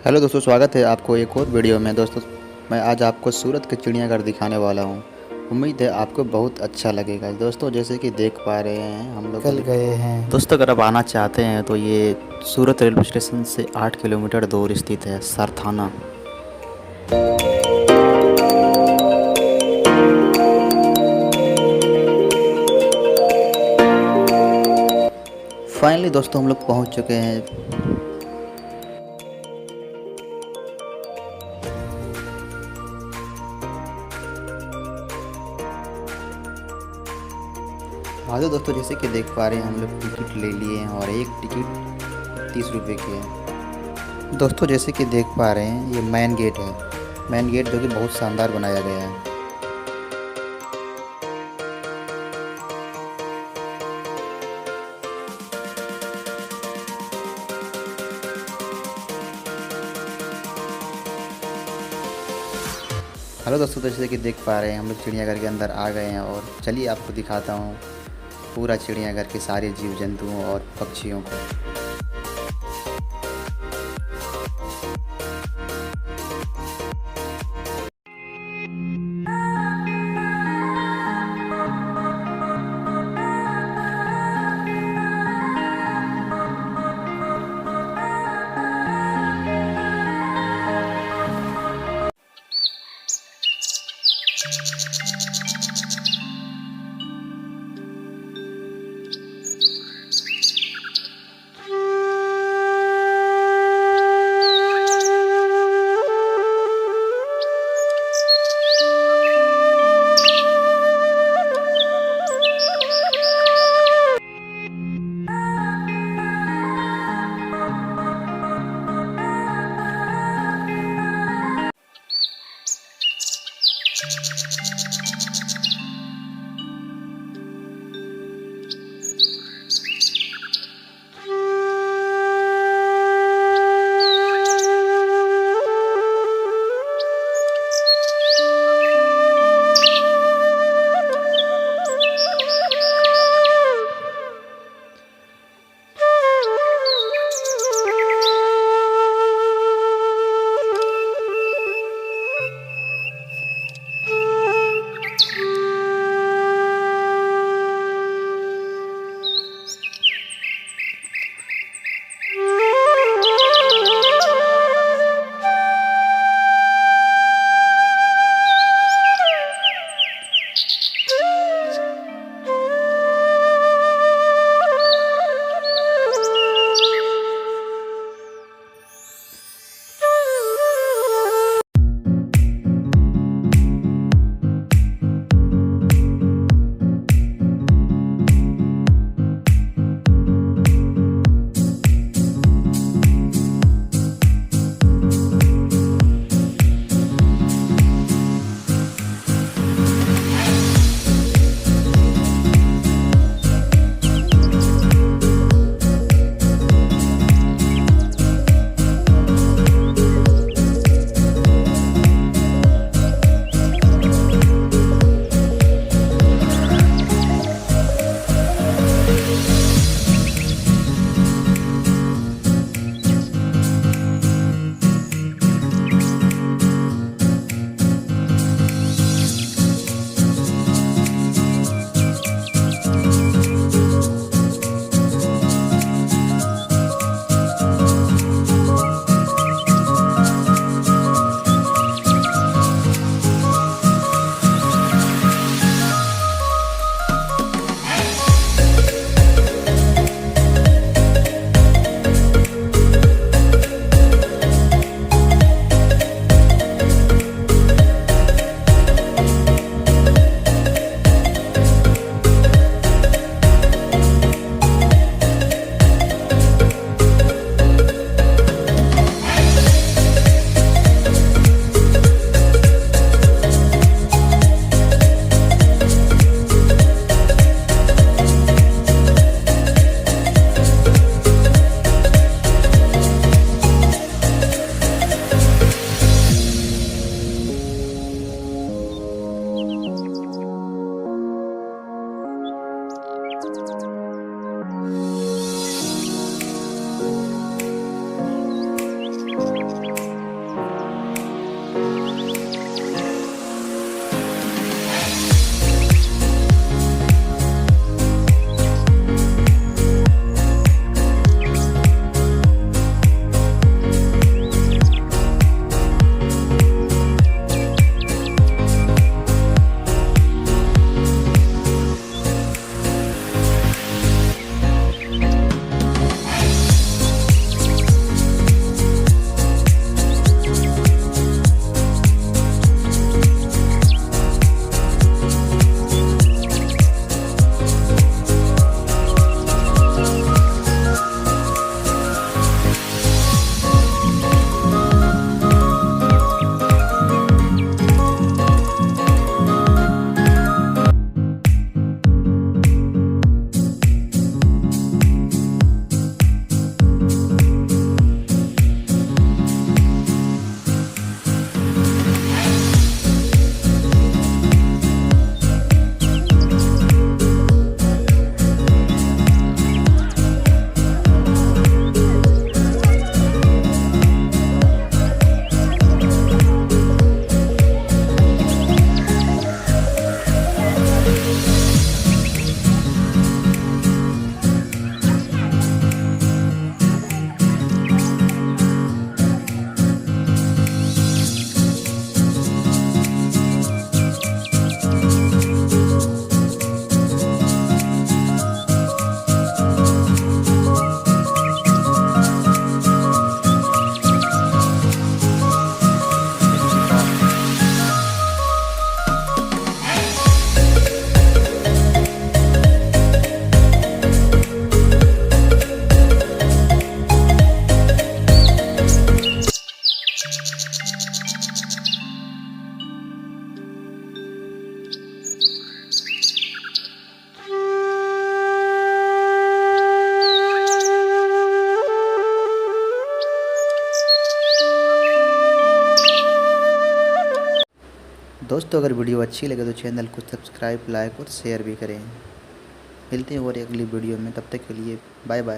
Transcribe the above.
Hello दोस्तों, स्वागत है आपको एक और वीडियो में। दोस्तों, मैं आज आपको सूरत के चिड़ियाघर दिखाने वाला हूँ। उम्मीद है आपको बहुत अच्छा लगेगा। दोस्तों, जैसे कि देख पा रहे हैं हम लोग कल गए हैं। दोस्तों, अगर आप आना चाहते हैं तो ये सूरत रेलवे स्टेशन से 8 किलोमीटर दूर स्थित है सरथाना। फाइनली दोस्तों हम लोग पहुँच चुके हैं। हाँ तो दोस्तों, जैसे कि देख पा रहे हैं हम लोग टिकट ले लिए हैं और एक टिकट 30 रुपये की है। दोस्तों, जैसे कि देख पा रहे हैं ये मेन गेट है। मेन गेट जो कि बहुत शानदार बनाया गया है। हेलो दोस्तों, जैसे कि देख पा रहे हैं हम लोग चिड़ियाघर के अंदर आ गए हैं और चलिए आपको दिखाता हूँ पूरा चिड़ियाघर के सारे जीव जंतुओं और पक्षियों को। दोस्तों अगर वीडियो अच्छी लगे तो चैनल को सब्सक्राइब, लाइक और शेयर भी करें। मिलते हैं और अगली वीडियो में, तब तक के लिए बाय बाय।